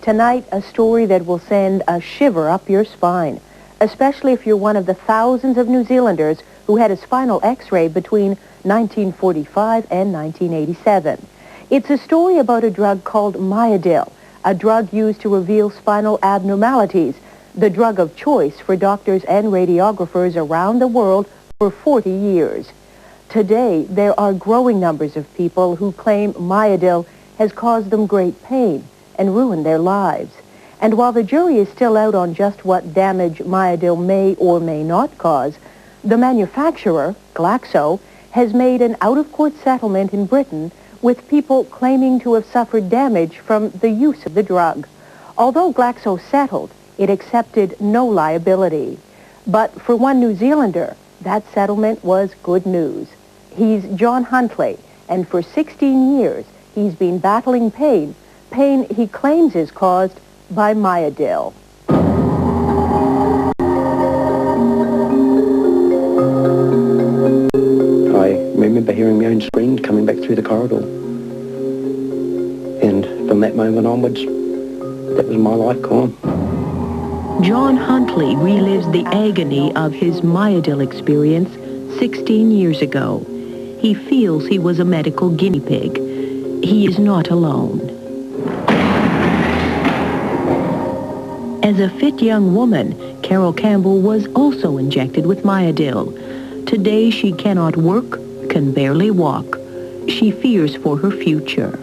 Tonight, a story that will send a shiver up your spine, especially if you're one of the thousands of New Zealanders who had a spinal X-ray between 1945 and 1987. It's a story about a drug called Myadil, a drug used to reveal spinal abnormalities, the drug of choice for doctors and radiographers around the world for 40 years. Today, there are growing numbers of people who claim Myadil has caused them great pain and ruined their lives. And while the jury is still out on just what damage Myadil may or may not cause, the manufacturer, Glaxo, has made an out-of-court settlement in Britain with people claiming to have suffered damage from the use of the drug. Although Glaxo settled, it accepted no liability. But for one New Zealander, that settlement was good news. He's John Huntley, and for 16 years, he's been battling pain he claims is caused by Myadil. I remember hearing my own scream coming back through the corridor. And from that moment onwards, that was my life gone. John Huntley relives the agony of his Myadil experience 16 years ago. He feels he was a medical guinea pig. He is not alone. As a fit young woman, Carol Campbell was also injected with Myadil. Today she cannot work, can barely walk. She fears for her future.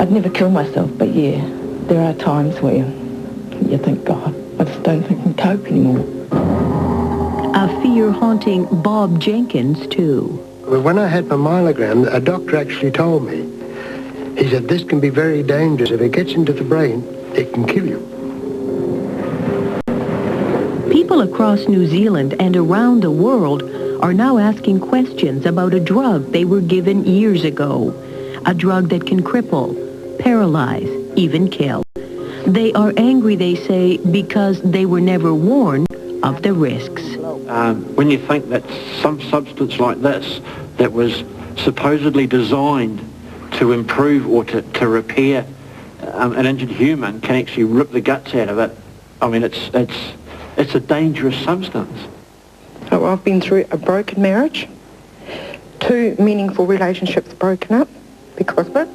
I'd never kill myself, but yeah, there are times where you think, God, I just don't think I can cope anymore. A fear haunting Bob Jenkins, too. Well, when I had my myelogram, a doctor actually told me, he said, this can be very dangerous. If it gets into the brain, it can kill you. People across New Zealand and around the world are now asking questions about a drug they were given years ago. A drug that can cripple, paralyze, even kill. They are angry, they say, because they were never warned of the risks. When you think that some substance like this that was supposedly designed to improve or to repair an injured human can actually rip the guts out of it, I mean, it's a dangerous substance. Oh, I've been through a broken marriage, 2 meaningful relationships broken up because of it.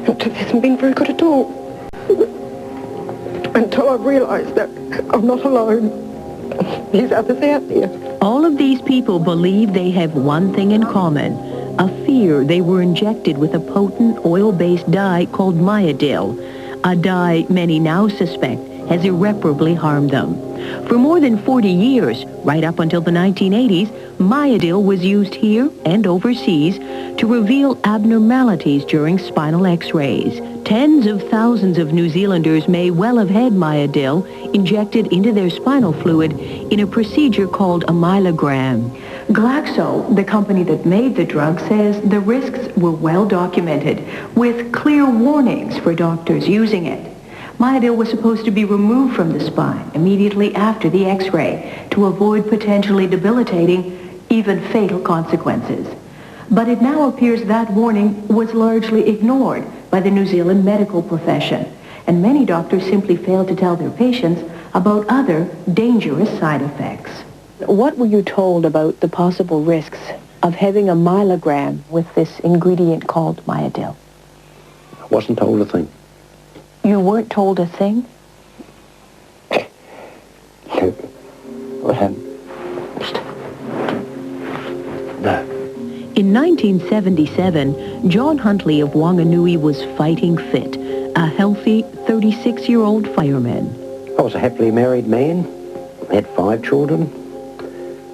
It hasn't been very good at all. Until I realised that I'm not alone. There's others out there. All of these people believe they have one thing in common, a fear they were injected with a potent oil-based dye called Myadil, a dye many now suspect has irreparably harmed them. For more than 40 years, right up until the 1980s, Myadil was used here and overseas to reveal abnormalities during spinal X-rays. Tens of thousands of New Zealanders may well have had Myadil injected into their spinal fluid in a procedure called a myelogram. Glaxo, the company that made the drug, says the risks were well documented, with clear warnings for doctors using it. Myadil was supposed to be removed from the spine immediately after the X-ray to avoid potentially debilitating, even fatal consequences. But it now appears that warning was largely ignored by the New Zealand medical profession, and many doctors simply failed to tell their patients about other dangerous side effects. What were you told about the possible risks of having a myelogram with this ingredient called Myadil? I wasn't told a thing. You weren't told a thing? No. I hadn't. No. In 1977, John Huntley of Wanganui was fighting fit, a healthy 36-year-old fireman. I was a happily married man, had 5 children,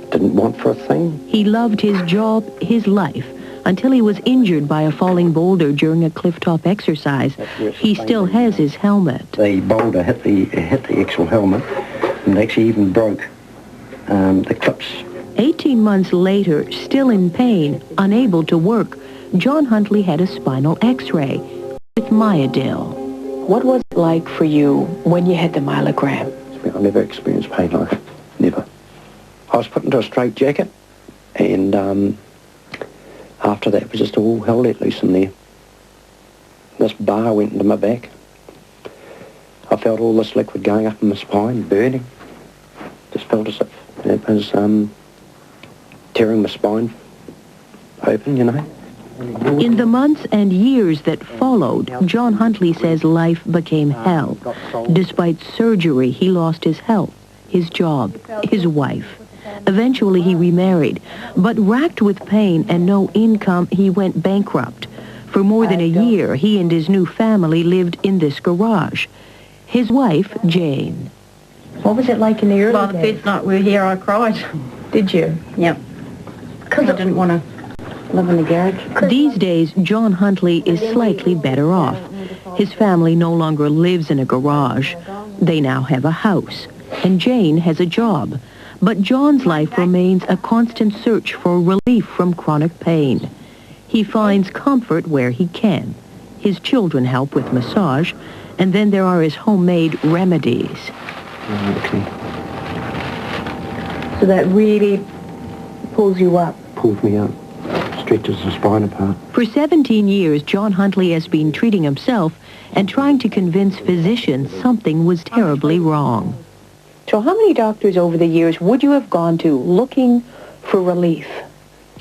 didn't want for a thing. He loved his job, his life, until he was injured by a falling boulder during a clifftop exercise. He still has his helmet. The boulder hit the actual helmet and actually even broke the clips. 18 months later, still in pain, unable to work, John Huntley had a spinal X-ray with Myadil. What was it like for you when you had the myelogram? I never experienced pain like it. Never. I was put into a straitjacket and And after that, it was just all hell let loose in there. This bar went into my back. I felt all this liquid going up in my spine, burning. Just felt as if it was tearing my spine open, you know. In the months and years that followed, John Huntley says life became hell. Despite surgery, he lost his health, his job, his wife. Eventually, he remarried, but racked with pain and no income, he went bankrupt. For more than a year, he and his new family lived in this garage. His wife, Jane. What was it like in the early Well, the days? first night we were here, I cried. Did you? Yep. Because I didn't want to live in the garage. These days, John Huntley is slightly better off. His family no longer lives in a garage. They now have a house, and Jane has a job. But John's life remains a constant search for relief from chronic pain. He finds comfort where he can. His children help with massage, and then there are his homemade remedies. Okay. So that really pulls you up. Pulled me up, stretches the spine apart. For 17 years, John Huntley has been treating himself and trying to convince physicians something was terribly wrong. So how many doctors over the years would you have gone to looking for relief?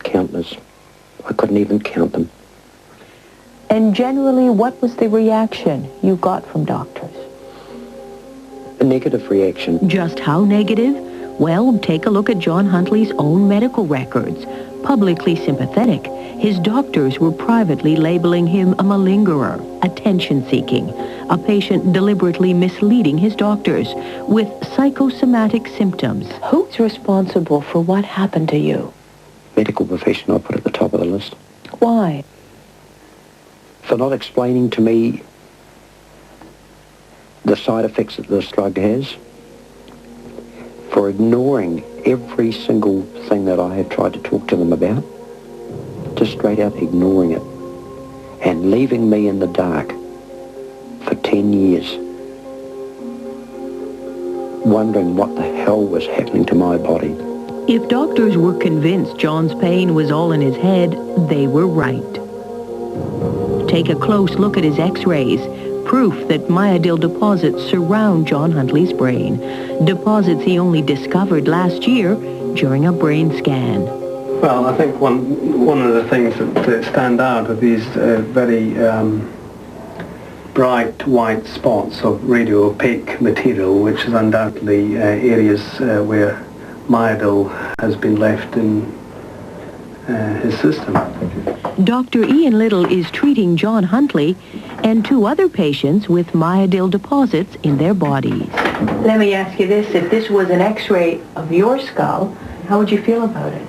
Countless. I couldn't even count them. And generally, what was the reaction you got from doctors? A negative reaction. Just how negative? Well, take a look at John Huntley's own medical records. Publicly sympathetic, his doctors were privately labeling him a malingerer, attention-seeking, a patient deliberately misleading his doctors with psychosomatic symptoms. Who's responsible for what happened to you? Medical professional I put at the top of the list. Why? For not explaining to me the side effects that this drug has. For ignoring every single thing that I had tried to talk to them about. Just straight out ignoring it. And leaving me in the dark for 10 years. Wondering what the hell was happening to my body. If doctors were convinced John's pain was all in his head, they were right. Take a close look at his x-rays, proof that myadil deposits surround John Huntley's brain, deposits he only discovered last year during a brain scan. Well, I think one of the things that stand out are these very bright white spots of radio-opaque material, which is undoubtedly areas where myadil has been left in his system. Dr. Ian Little is treating John Huntley and two other patients with myadil deposits in their bodies. Let me ask you this. If this was an x-ray of your skull, how would you feel about it?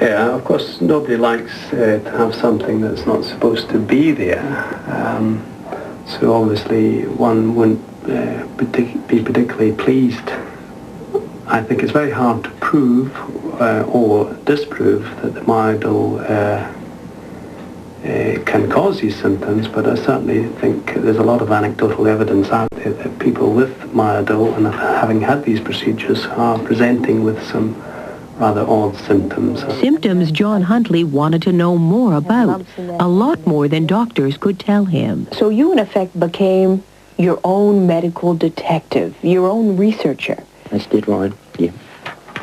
Yeah, of course, nobody likes to have something that's not supposed to be there. So obviously one wouldn't be particularly pleased. I think it's very hard to prove or disprove that the myadil can cause these symptoms, but I certainly think there's a lot of anecdotal evidence out there that people with myadil and having had these procedures are presenting with some rather odd symptoms. Symptoms John Huntley wanted to know more about, a lot more than doctors could tell him. So you, in effect, became your own medical detective, your own researcher. That's dead right, yeah.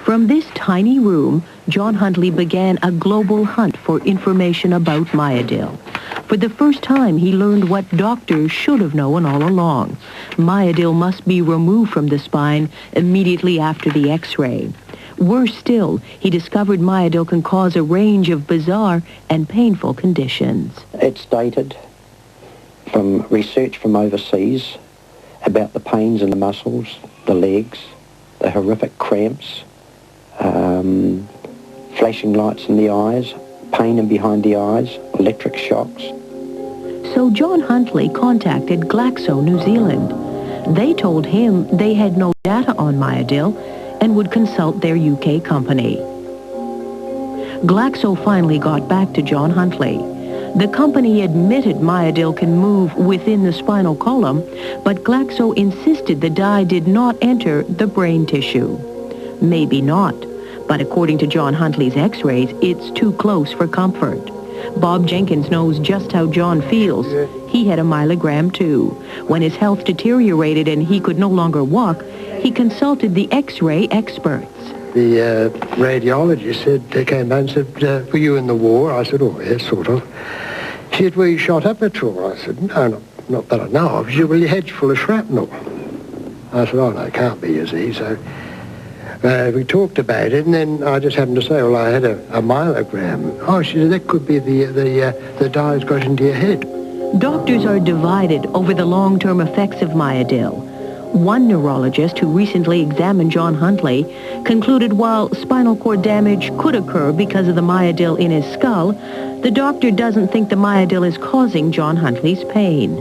From this tiny room, John Huntley began a global hunt for information about myadil. For the first time, he learned what doctors should have known all along. Myadil must be removed from the spine immediately after the x-ray. Worse still, he discovered myadil can cause a range of bizarre and painful conditions. It's dated from research from overseas about the pains in the muscles, the legs, the horrific cramps, flashing lights in the eyes, pain in behind the eyes, electric shocks. So John Huntley contacted Glaxo New Zealand. They told him they had no data on myadil and would consult their UK company. Glaxo finally got back to John Huntley. The company admitted myadil can move within the spinal column, but Glaxo insisted the dye did not enter the brain tissue. Maybe not, But according to John Huntley's x-rays, it's too close for comfort. Bob Jenkins knows just how John feels. He had a myelogram too. When his health deteriorated and he could no longer walk, he consulted the x-ray experts. The radiologist said, they came back and said, were you in the war? I said, oh, yes, sort of. She said, were you shot up at all? I said, no, not that I know of. She said, well, your head's full of shrapnel. I said, oh, no, it can't be, you see. So we talked about it, and then I just happened to say, well, I had a myelogram. Oh, she said, that could be the dyes got into your head. Doctors are divided over the long-term effects of Myadil. One neurologist who recently examined John Huntley concluded while spinal cord damage could occur because of the Myadil in his skull, the doctor doesn't think the Myadil is causing John Huntley's pain.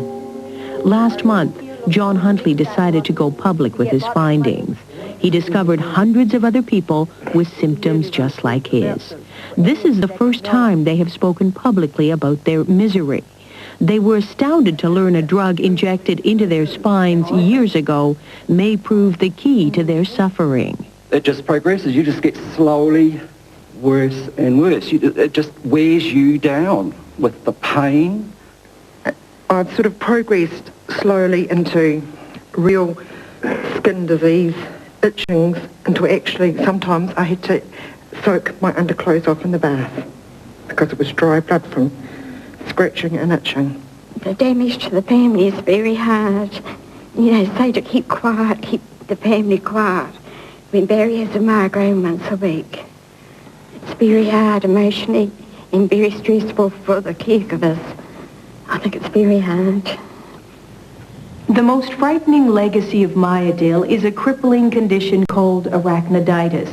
Last month, John Huntley decided to go public with his findings. He discovered hundreds of other people with symptoms just like his. This is the first time they have spoken publicly about their misery. They were astounded to learn a drug injected into their spines years ago may prove the key to their suffering. It just progresses. You just get slowly worse and worse. It just wears you down with the pain. I've sort of progressed slowly into real skin disease, itchings, into actually sometimes I had to soak my underclothes off in the bath because it was dry blood from scratching and itching. The damage to the family is very hard. You know, say to keep quiet, keep the family quiet. When Barry has a migraine once a week. It's very hard emotionally and very stressful for the caregivers. I think it's very hard. The most frightening legacy of Myadil is a crippling condition called arachniditis.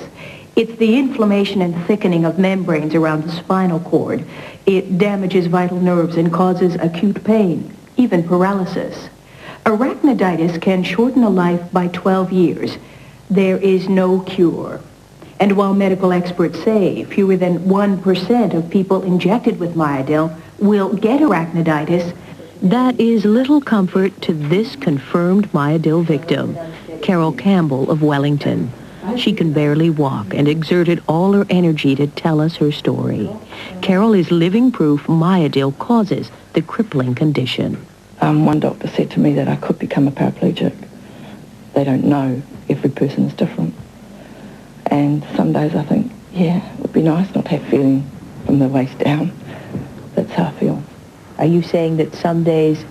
It's the inflammation and thickening of membranes around the spinal cord. It damages vital nerves and causes acute pain, even paralysis. Arachniditis can shorten a life by 12 years. There is no cure. And while medical experts say fewer than 1% of people injected with Myadil will get arachniditis, that is little comfort to this confirmed Myadil victim, Carol Campbell of Wellington. She can barely walk and exerted all her energy to tell us her story. Carol is living proof Myadil causes the crippling condition. One doctor said to me that I could become a paraplegic. They don't know. Every person is different. And some days I think, yeah, it would be nice not to have feeling from the waist down. That's how I feel. Are you saying that some days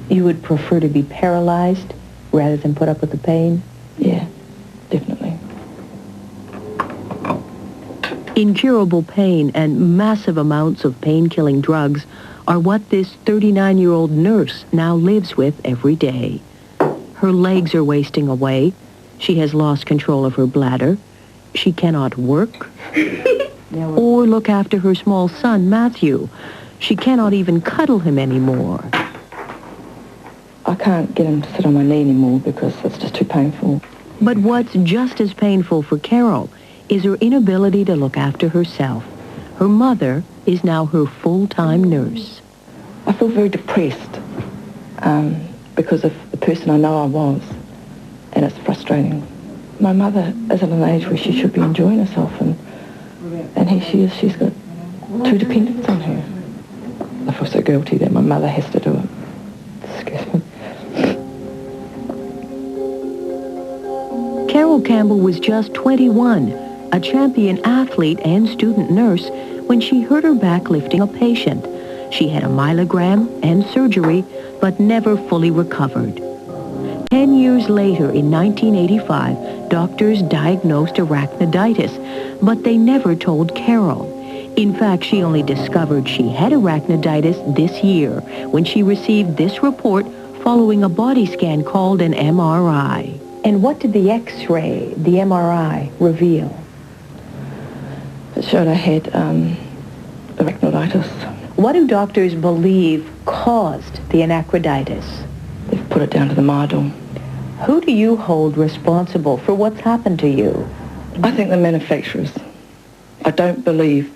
you would prefer to be paralyzed rather than put up with the pain? Yeah, definitely. Incurable pain and massive amounts of pain-killing drugs are what this 39-year-old nurse now lives with every day. Her legs are wasting away. She has lost control of her bladder. She cannot work or look after her small son, Matthew. She cannot even cuddle him anymore. I can't get him to sit on my knee anymore because it's just too painful. But what's just as painful for Carol is her inability to look after herself. Her mother is now her full-time nurse. I feel very depressed because of the person I know I was, and it's frustrating. My mother is at an age where she should be enjoying herself, and here she is. She's got two dependents on her. I feel so guilty that my mother has to do it. Excuse me. Carol Campbell was just 21, a champion athlete and student nurse, when she hurt her back lifting a patient. She had a myelogram and surgery, but never fully recovered. 10 years later, in 1985, doctors diagnosed arachniditis, but they never told Carol. In fact, she only discovered she had arachniditis this year when she received this report following a body scan called an MRI. And what did the X-ray, the MRI, reveal? It showed I had arachniditis. What do doctors believe caused the anachronitis? They've put it down to the Myadil. Who do you hold responsible for what's happened to you? I think the manufacturers. I don't believe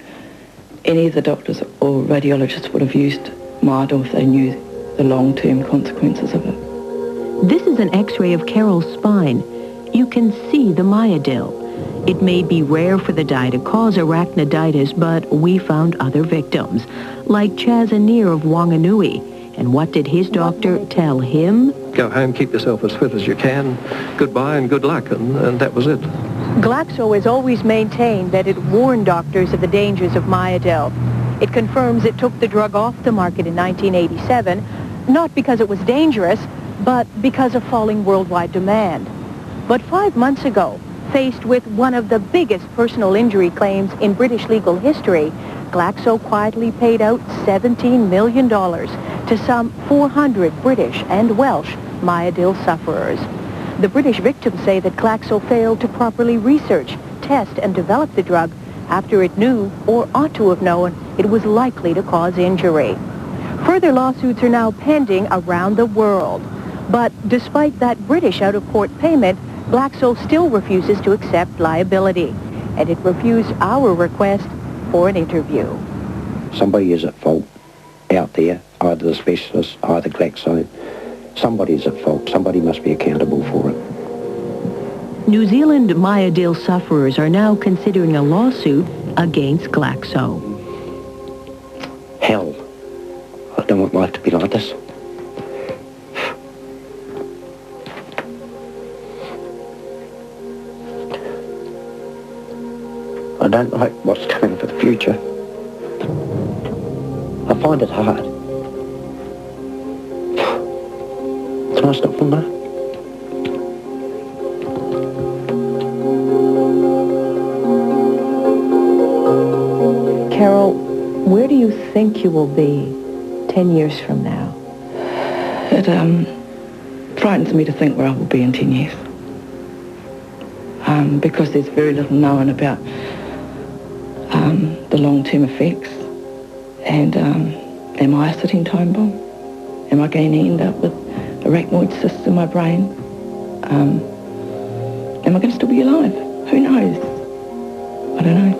any of the doctors or radiologists would have used Myadil if they knew the long-term consequences of it. This is an X-ray of Carol's spine. You can see the Myadil. It may be rare for the dye to cause arachniditis, but we found other victims, like Chaz Anir of Wanganui. And what did his doctor tell him? Go home, keep yourself as fit as you can. Goodbye and good luck, and that was it. Glaxo has always maintained that it warned doctors of the dangers of Myadel. It confirms it took the drug off the market in 1987, not because it was dangerous, but because of falling worldwide demand. But 5 months ago, faced with one of the biggest personal injury claims in British legal history, Glaxo quietly paid out $17 million to some 400 British and Welsh Myadil sufferers. The British victims say that Glaxo failed to properly research, test, and develop the drug after it knew, or ought to have known, it was likely to cause injury. Further lawsuits are now pending around the world. But despite that British out-of-court payment, Glaxo still refuses to accept liability. And it refused our request for an interview. Somebody is at fault out there, either the specialist, either Glaxo. Somebody is at fault. Somebody must be accountable for it. New Zealand Myadil sufferers are now considering a lawsuit against Glaxo. Hell. I don't want life to be like this. I don't like what's coming for the future. I find it hard. Can I stop from that? Carol, where do you think you will be 10 years from now? It frightens me to think where I will be in 10 years. Because there's very little known about the long-term effects. And am I a sitting time bomb? Am I going to end up with arachnoid cysts in my brain? Am I going to still be alive? Who knows? I don't know.